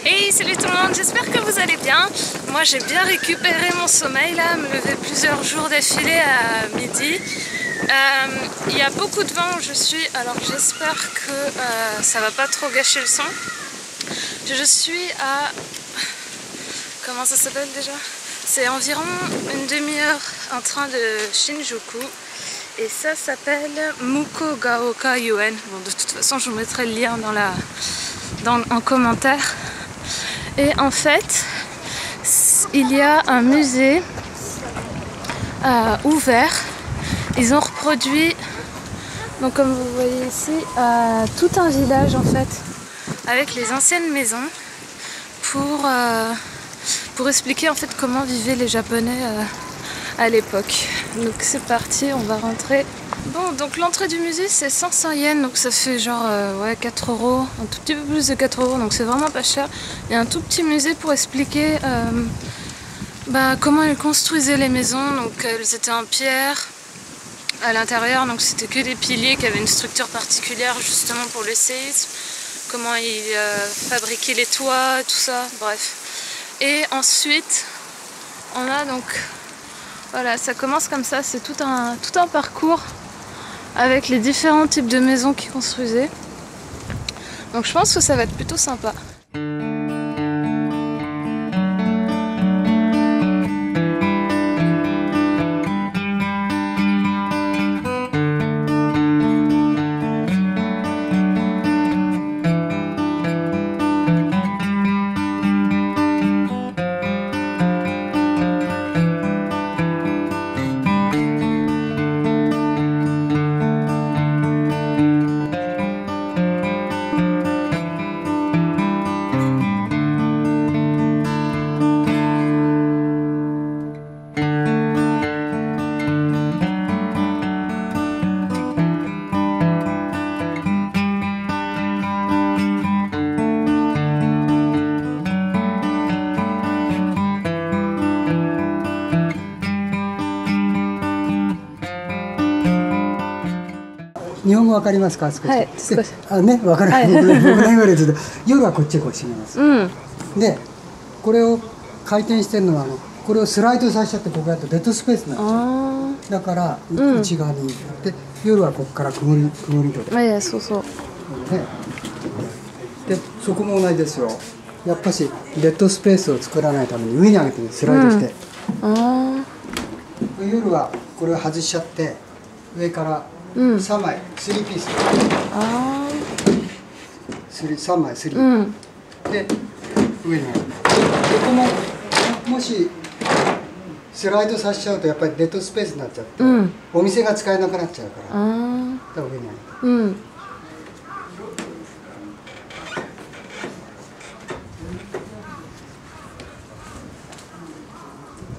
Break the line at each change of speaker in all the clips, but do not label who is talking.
Hey, salut tout le monde, j'espère que vous allez bien. Moi j'ai bien récupéré mon sommeil là, me lever plusieurs jours d'affilée à midi. Il y a beaucoup de vent où je suis, alors j'espère que ça va pas trop gâcher le son. Je suis à... comment ça s'appelle déjà? C'est environ une demi-heure en train de Shinjuku. Et ça s'appelle Mukogaoka Yuen. Bon, de toute façon je vous mettrai le lien en commentaire. Et en fait, il y a un musée ouvert. Ils ont reproduit, donc comme vous voyez ici, tout un village en fait, avec les anciennes maisons, pour expliquer en fait comment vivaient les Japonais à l'époque. Donc c'est parti, on va rentrer. Bon, donc l'entrée du musée c'est 500 yens, donc ça fait genre ouais, 4 €, un tout petit peu plus de 4 €, donc c'est vraiment pas cher. Il y a un tout petit musée pour expliquer comment ils construisaient les maisons. Donc elles étaient en pierre à l'intérieur, donc c'était que des piliers qui avaient une structure particulière justement pour le séisme. Comment ils fabriquaient les toits, tout ça, bref. Et ensuite, on a donc... voilà, ça commence comme ça, c'est tout un parcours avec les différents types de maisons qu'ils construisaient. Donc je pense que ça va être plutôt sympa.
日本語わかりますか？少し。
はい、少し。
ね、わかる。はい、僕の言われてると夜はこっちへこう閉めます。で、これを回転してるのはこれをスライドさせちゃってここやってデッドスペースになっちゃう。だから内側に行って夜はここからくぐり戸で。
そうそう。
で、そこも同じですよ。やっぱしデッドスペースを作らないために上に上げてスライドして。夜はこれを外しちゃって上から3枚、3ピース。3枚、3。で、上に。ここも、もし、スライドさせちゃうと、やっぱりデッドスペースになっちゃって、お店が使えなくなっちゃうから、だから上に上げて。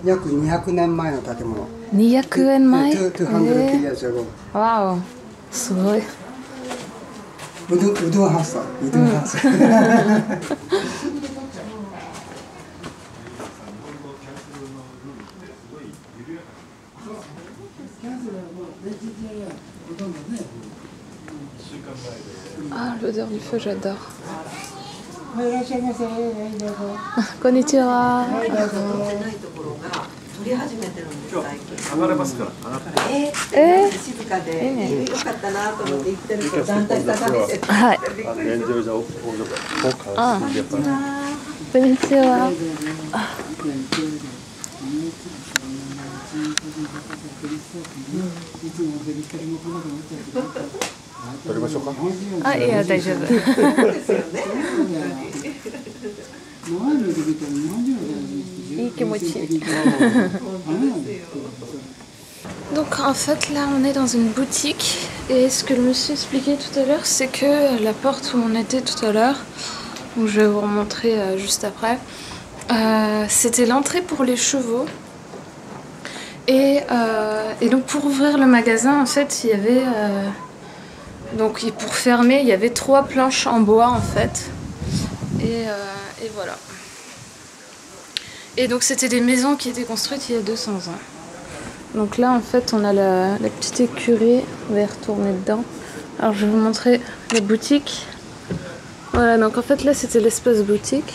約200年前の建物。
200年前
200 years ago。
わお、すごい。
うどんハウスだ。うどんハウス。
Ah, l'odeur du feu, j'adore. こんにちは。撮り始めてるんです最近。上がれますから。静かで良かったなと思って行ってると団体さんが見てて。はい。こんにちは。
撮りましょうか。
いや大丈夫。Donc en fait là on est dans une boutique et ce que le monsieur expliquait tout à l'heure c'est que la porte où on était tout à l'heure, où je vais vous remontrer juste après, c'était l'entrée pour les chevaux et donc pour ouvrir le magasin en fait il y avait donc pour fermer il y avait 3 planches en bois en fait et voilà. Et donc c'était des maisons qui étaient construites il y a 200 ans. Donc là en fait on a la petite écurie, on va y retourner dedans. Alors je vais vous montrer les boutiques. Voilà, donc en fait là c'était l'espace boutique.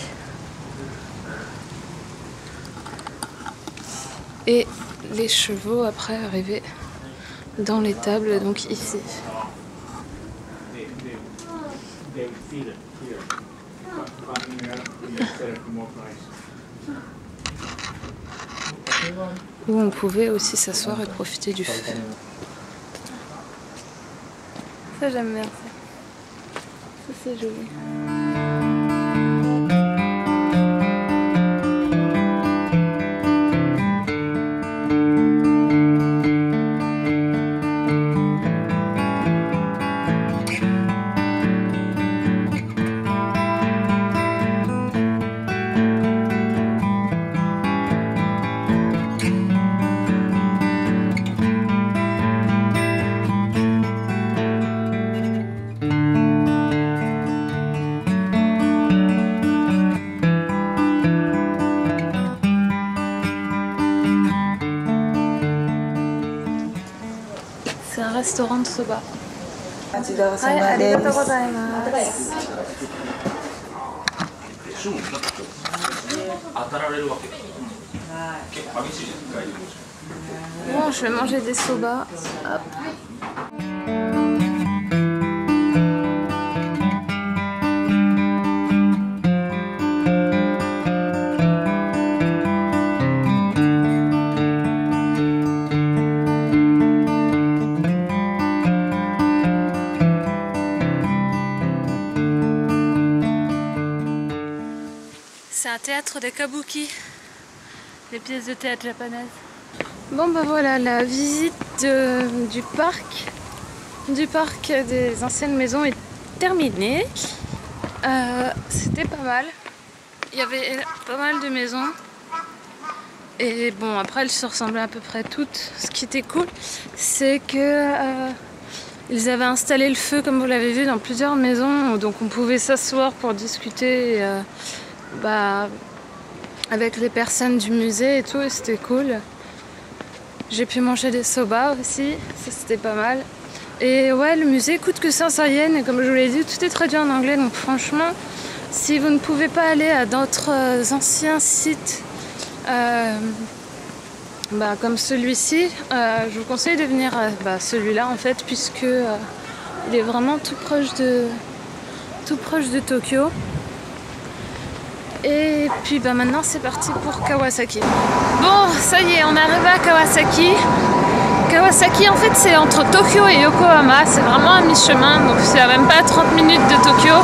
Et les chevaux après arrivaient dans l'étable, donc ici. Où on pouvait aussi s'asseoir et profiter du feu. Ça j'aime bien ça. Ça c'est joli. C'est un restaurant de soba. Ouais, arigatou gozaimasu. Bon, je vais manger des soba. Hop. C'est un théâtre de kabuki, des pièces de théâtre japonaises. Bon bah voilà, la visite du parc des anciennes maisons est terminée. C'était pas mal. Il y avait pas mal de maisons. Et bon, après elles se ressemblaient à peu près toutes. Ce qui était cool, c'est que ils avaient installé le feu, comme vous l'avez vu, dans plusieurs maisons. Donc on pouvait s'asseoir pour discuter avec les personnes du musée et tout, et c'était cool. J'ai pu manger des soba aussi, ça c'était pas mal. Et ouais, le musée coûte que 500 yens, et comme je vous l'ai dit, tout est traduit en anglais, donc franchement, si vous ne pouvez pas aller à d'autres anciens sites comme celui-ci, je vous conseille de venir à celui-là en fait, puisque il est vraiment tout proche de Tokyo. Et puis maintenant c'est parti pour Kawasaki. Bon, ça y est, on est arrivé à Kawasaki. Kawasaki en fait c'est entre Tokyo et Yokohama, c'est vraiment à mi-chemin, donc c'est même pas à 30 minutes de Tokyo.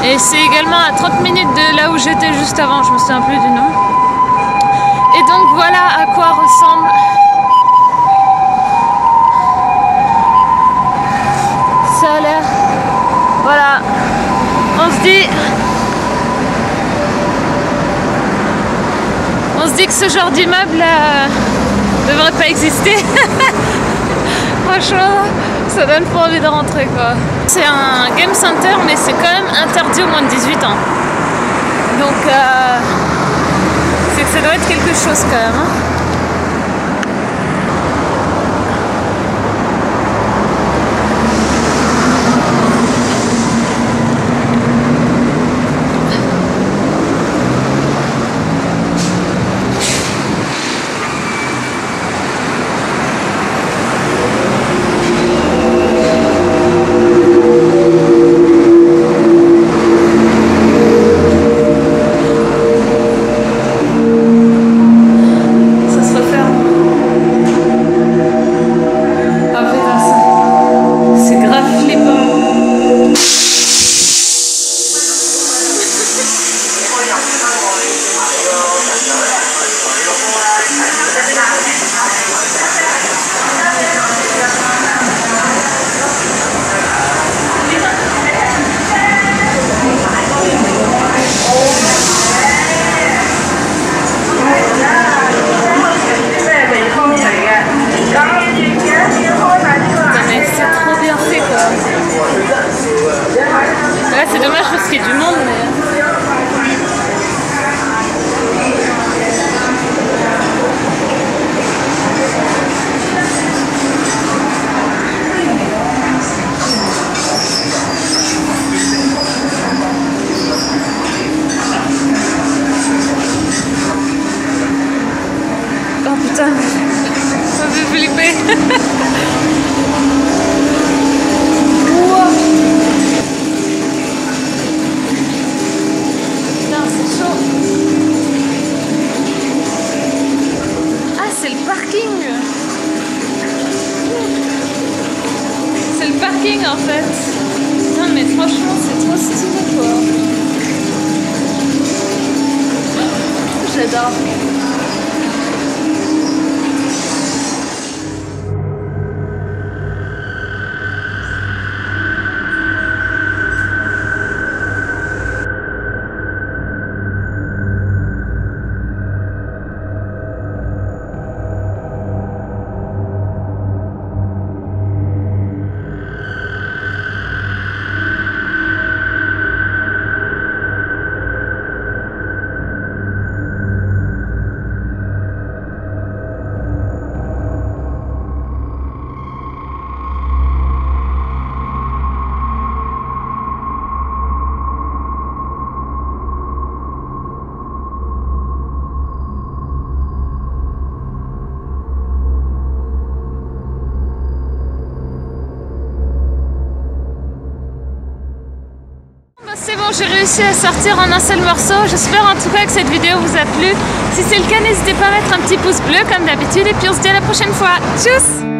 Et c'est également à 30 minutes de là où j'étais juste avant, je me souviens plus du nom. Et donc voilà à quoi ressemble ça a l'air. Voilà, on se dit que ce genre d'immeuble devrait pas exister. Franchement, ça donne pas envie de rentrer quoi. C'est un game center, mais c'est quand même interdit aux moins de 18 ans. Donc c'est que ça doit être quelque chose quand même. Hein. C'est dommage parce qu'il y a du monde, mais... démarrer. Putain, c'est chaud. Ah, c'est le parking. C'est le parking en fait. Non mais franchement, c'est trop stylé quoi. J'adore. C'est bon, j'ai réussi à sortir en un seul morceau. J'espère en tout cas que cette vidéo vous a plu. Si c'est le cas, n'hésitez pas à mettre un petit pouce bleu comme d'habitude et puis on se dit à la prochaine fois. Tchuss!